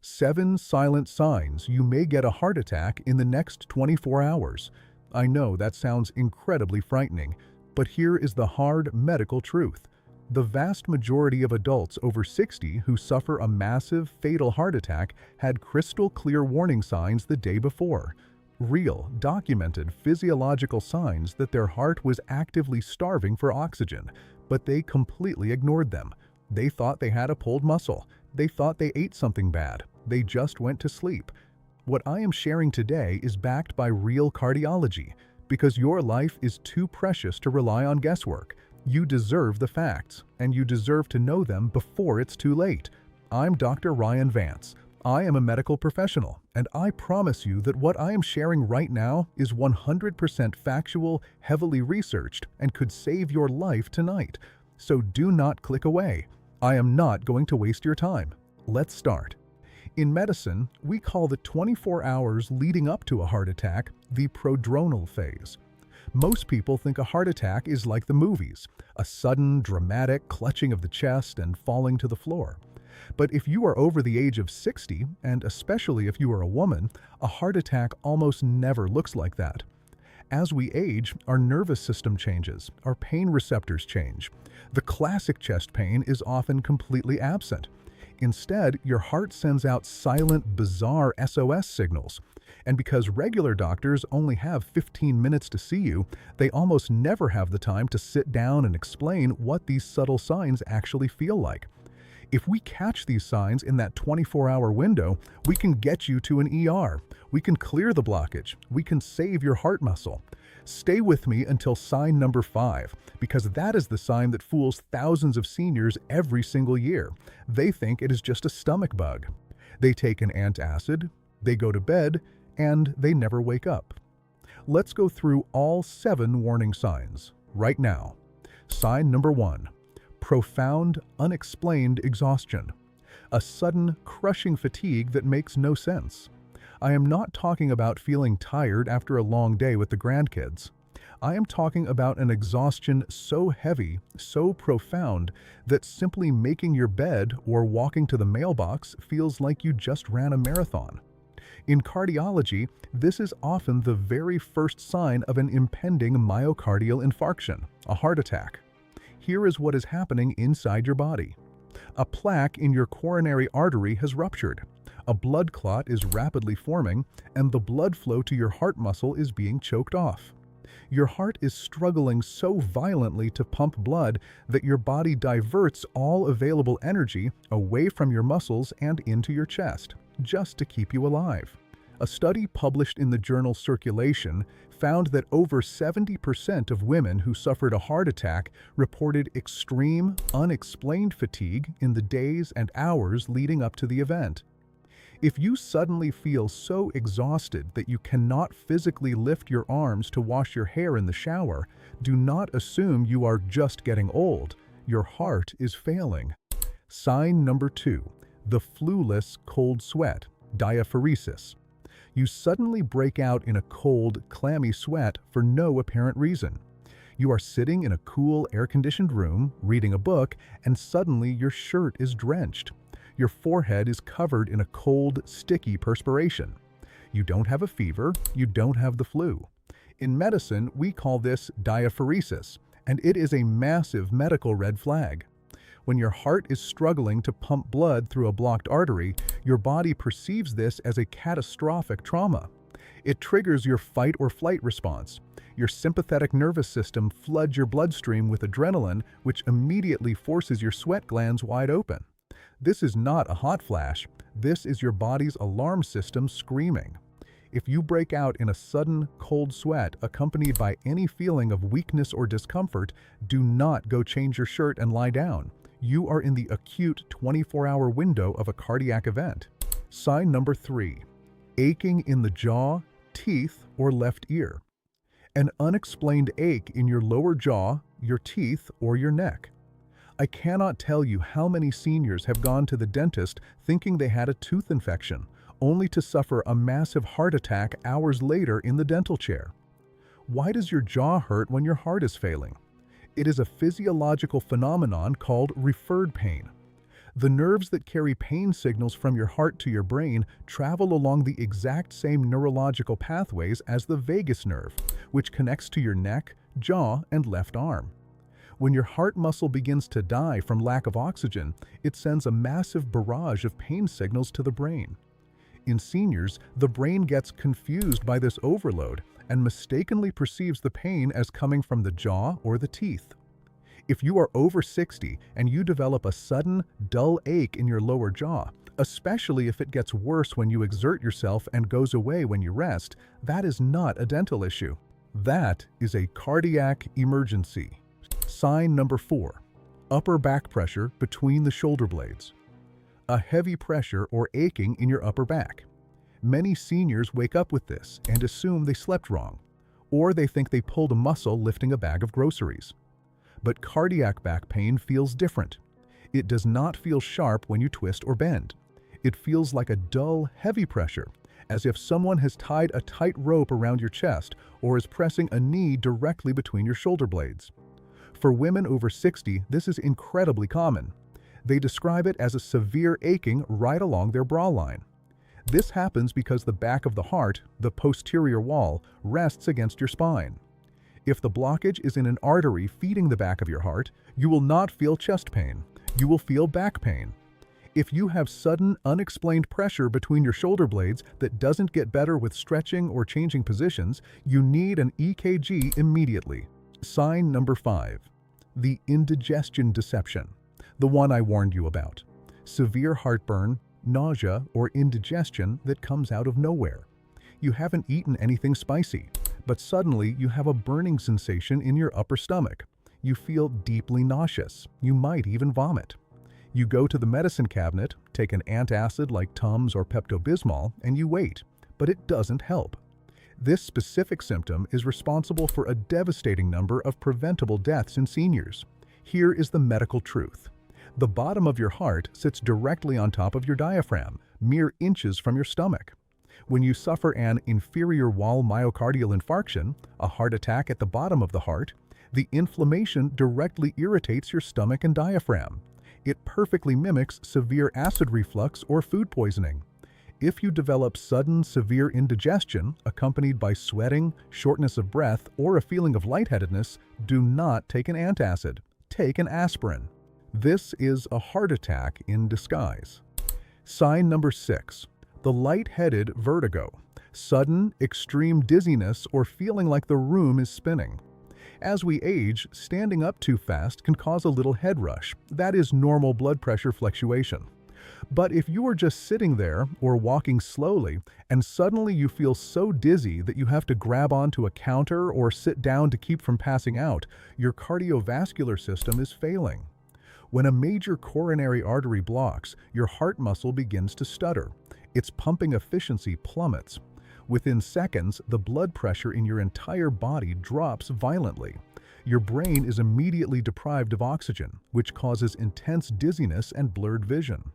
7 silent signs you may get a heart attack in the next 24 hours. I know that sounds incredibly frightening, but here is the hard medical truth. The vast majority of adults over 60 who suffer a massive, fatal heart attack had crystal clear warning signs the day before. Real, documented physiological signs that their heart was actively starving for oxygen, but they completely ignored them. They thought they had a pulled muscle. They thought they ate something bad. They just went to sleep. What I am sharing today is backed by real cardiology, because your life is too precious to rely on guesswork. You deserve the facts, and you deserve to know them before it's too late. I'm Dr. Ryan Vance. I am a medical professional, and I promise you that what I am sharing right now is 100% factual, heavily researched, and could save your life tonight. So do not click away. I am not going to waste your time. Let's start. In medicine, we call the 24 hours leading up to a heart attack the prodromal phase. Most people think a heart attack is like the movies, a sudden, dramatic clutching of the chest and falling to the floor. But if you are over the age of 60, and especially if you are a woman, a heart attack almost never looks like that. As we age, our nervous system changes, our pain receptors change. The classic chest pain is often completely absent. Instead, your heart sends out silent, bizarre SOS signals. And because regular doctors only have 15 minutes to see you, they almost never have the time to sit down and explain what these subtle signs actually feel like. If we catch these signs in that 24-hour window, we can get you to an ER. We can clear the blockage. We can save your heart muscle. Stay with me until sign number 5, because that is the sign that fools thousands of seniors every single year. They think it is just a stomach bug. They take an antacid, they go to bed, and they never wake up. Let's go through all 7 warning signs right now. Sign number 1. Profound, unexplained exhaustion. A sudden, crushing fatigue that makes no sense. I am not talking about feeling tired after a long day with the grandkids. I am talking about an exhaustion so heavy, so profound, that simply making your bed or walking to the mailbox feels like you just ran a marathon. In cardiology, this is often the very first sign of an impending myocardial infarction, a heart attack. Here is what is happening inside your body. A plaque in your coronary artery has ruptured. A blood clot is rapidly forming, and the blood flow to your heart muscle is being choked off. Your heart is struggling so violently to pump blood that your body diverts all available energy away from your muscles and into your chest, just to keep you alive. A study published in the journal Circulation found that over 70% of women who suffered a heart attack reported extreme, unexplained fatigue in the days and hours leading up to the event. If you suddenly feel so exhausted that you cannot physically lift your arms to wash your hair in the shower, do not assume you are just getting old. Your heart is failing. Sign number 2. The fluless cold sweat, diaphoresis. You suddenly break out in a cold, clammy sweat for no apparent reason. You are sitting in a cool, air-conditioned room, reading a book, and suddenly your shirt is drenched. Your forehead is covered in a cold, sticky perspiration. You don't have a fever, you don't have the flu. In medicine, we call this diaphoresis, and it is a massive medical red flag. When your heart is struggling to pump blood through a blocked artery, your body perceives this as a catastrophic trauma. It triggers your fight or flight response. Your sympathetic nervous system floods your bloodstream with adrenaline, which immediately forces your sweat glands wide open. This is not a hot flash. This is your body's alarm system screaming. If you break out in a sudden, cold sweat accompanied by any feeling of weakness or discomfort, do not go change your shirt and lie down. You are in the acute 24-hour window of a cardiac event. Sign number 3. Aching in the jaw, teeth, or left ear. An unexplained ache in your lower jaw, your teeth, or your neck. I cannot tell you how many seniors have gone to the dentist thinking they had a tooth infection, only to suffer a massive heart attack hours later in the dental chair. Why does your jaw hurt when your heart is failing? It is a physiological phenomenon called referred pain. The nerves that carry pain signals from your heart to your brain travel along the exact same neurological pathways as the vagus nerve, which connects to your neck, jaw, and left arm. When your heart muscle begins to die from lack of oxygen, it sends a massive barrage of pain signals to the brain. In seniors, the brain gets confused by this overload and mistakenly perceives the pain as coming from the jaw or the teeth. If you are over 60 and you develop a sudden, dull ache in your lower jaw, especially if it gets worse when you exert yourself and goes away when you rest, that is not a dental issue. That is a cardiac emergency. Sign number 4. Upper back pressure between the shoulder blades. A heavy pressure or aching in your upper back. Many seniors wake up with this and assume they slept wrong, or they think they pulled a muscle lifting a bag of groceries. But cardiac back pain feels different. It does not feel sharp when you twist or bend. It feels like a dull, heavy pressure, as if someone has tied a tight rope around your chest or is pressing a knee directly between your shoulder blades. For women over 60, this is incredibly common. They describe it as a severe aching right along their bra line. This happens because the back of the heart, the posterior wall, rests against your spine. If the blockage is in an artery feeding the back of your heart, you will not feel chest pain. You will feel back pain. If you have sudden, unexplained pressure between your shoulder blades that doesn't get better with stretching or changing positions, you need an EKG immediately. Sign number 5. The indigestion deception. The one I warned you about. Severe heartburn, nausea, or indigestion that comes out of nowhere. You haven't eaten anything spicy, but suddenly you have a burning sensation in your upper stomach. You feel deeply nauseous. You might even vomit. You go to the medicine cabinet, take an antacid like Tums or Pepto-Bismol, and you wait, but it doesn't help. This specific symptom is responsible for a devastating number of preventable deaths in seniors. Here is the medical truth. The bottom of your heart sits directly on top of your diaphragm, mere inches from your stomach. When you suffer an inferior wall myocardial infarction, a heart attack at the bottom of the heart, the inflammation directly irritates your stomach and diaphragm. It perfectly mimics severe acid reflux or food poisoning. If you develop sudden severe indigestion accompanied by sweating, shortness of breath, or a feeling of lightheadedness, do not take an antacid. Take an aspirin. This is a heart attack in disguise. Sign number 6. The lightheaded vertigo. Sudden, extreme dizziness or feeling like the room is spinning. As we age, standing up too fast can cause a little head rush. That is normal blood pressure fluctuation. But if you are just sitting there or walking slowly and suddenly you feel so dizzy that you have to grab onto a counter or sit down to keep from passing out, your cardiovascular system is failing. When a major coronary artery blocks, your heart muscle begins to stutter. Its pumping efficiency plummets. Within seconds, the blood pressure in your entire body drops violently. Your brain is immediately deprived of oxygen, which causes intense dizziness and blurred vision.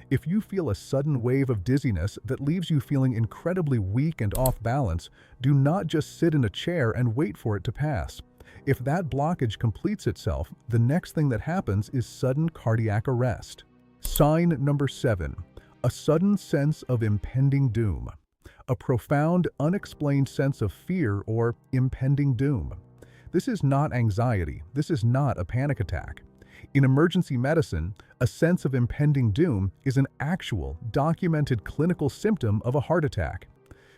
If you feel a sudden wave of dizziness that leaves you feeling incredibly weak and off balance, do not just sit in a chair and wait for it to pass. If that blockage completes itself, the next thing that happens is sudden cardiac arrest. Sign number 7. A sudden sense of impending doom. A profound, unexplained sense of fear or impending doom. This is not anxiety. This is not a panic attack. In emergency medicine, a sense of impending doom is an actual, documented clinical symptom of a heart attack.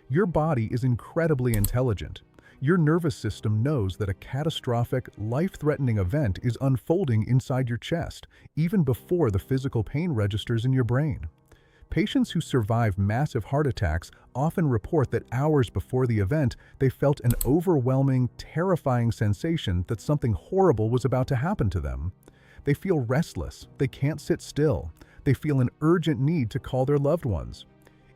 Your body is incredibly intelligent. Your nervous system knows that a catastrophic, life-threatening event is unfolding inside your chest, even before the physical pain registers in your brain. Patients who survive massive heart attacks often report that hours before the event, they felt an overwhelming, terrifying sensation that something horrible was about to happen to them. They feel restless, they can't sit still, they feel an urgent need to call their loved ones.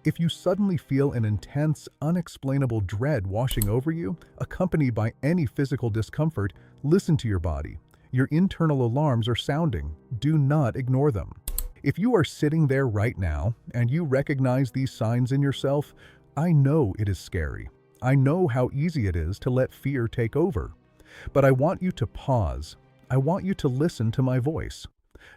If you suddenly feel an intense, unexplainable dread washing over you, accompanied by any physical discomfort, listen to your body. Your internal alarms are sounding. Do not ignore them. If you are sitting there right now and you recognize these signs in yourself, I know it is scary. I know how easy it is to let fear take over. But I want you to pause. I want you to listen to my voice.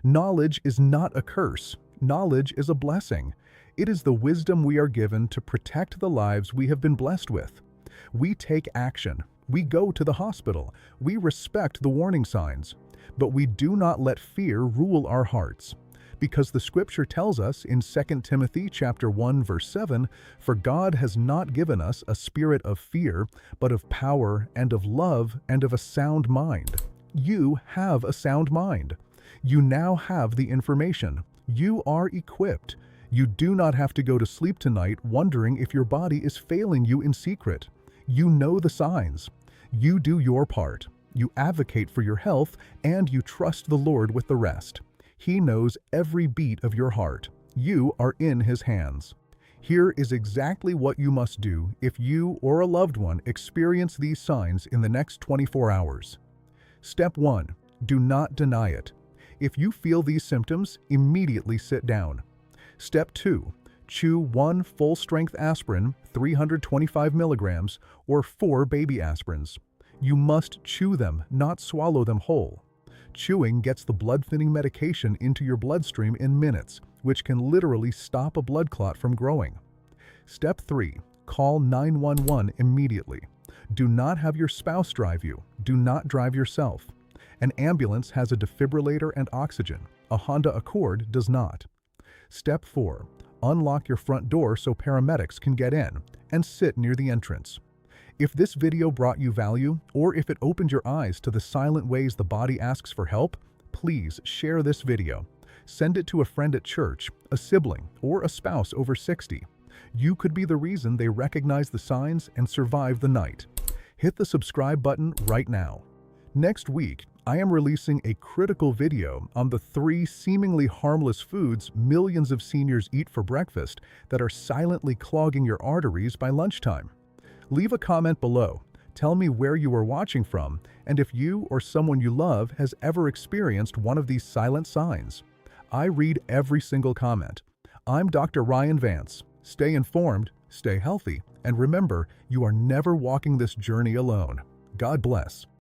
Knowledge is not a curse. Knowledge is a blessing. It is the wisdom we are given to protect the lives we have been blessed with. We take action. We go to the hospital. We respect the warning signs. But we do not let fear rule our hearts. Because the scripture tells us in 2 Timothy chapter 1 verse 7, "For God has not given us a spirit of fear, but of power and of love and of a sound mind." You have a sound mind. You now have the information. You are equipped. You do not have to go to sleep tonight wondering if your body is failing you in secret. You know the signs. You do your part. You advocate for your health, and you trust the Lord with the rest. He knows every beat of your heart. You are in His hands. Here is exactly what you must do if you or a loved one experience these signs in the next 24 hours. Step 1. Do not deny it. If you feel these symptoms, immediately sit down. Step 2. Chew 1 full-strength aspirin, 325 milligrams, or 4 baby aspirins. You must chew them, not swallow them whole. Chewing gets the blood-thinning medication into your bloodstream in minutes, which can literally stop a blood clot from growing. Step 3. Call 911 immediately. Do not have your spouse drive you. Do not drive yourself. An ambulance has a defibrillator and oxygen. A Honda Accord does not. Step 4. Unlock your front door so paramedics can get in, and sit near the entrance. If this video brought you value, or if it opened your eyes to the silent ways the body asks for help, please share this video. Send it to a friend at church, a sibling, or a spouse over 60. You could be the reason they recognize the signs and survive the night. Hit the subscribe button right now. Next week, I am releasing a critical video on the 3 seemingly harmless foods millions of seniors eat for breakfast that are silently clogging your arteries by lunchtime. Leave a comment below. Tell me where you are watching from and if you or someone you love has ever experienced one of these silent signs. I read every single comment. I'm Dr. Ryan Vance. Stay informed, stay healthy, and remember, you are never walking this journey alone. God bless.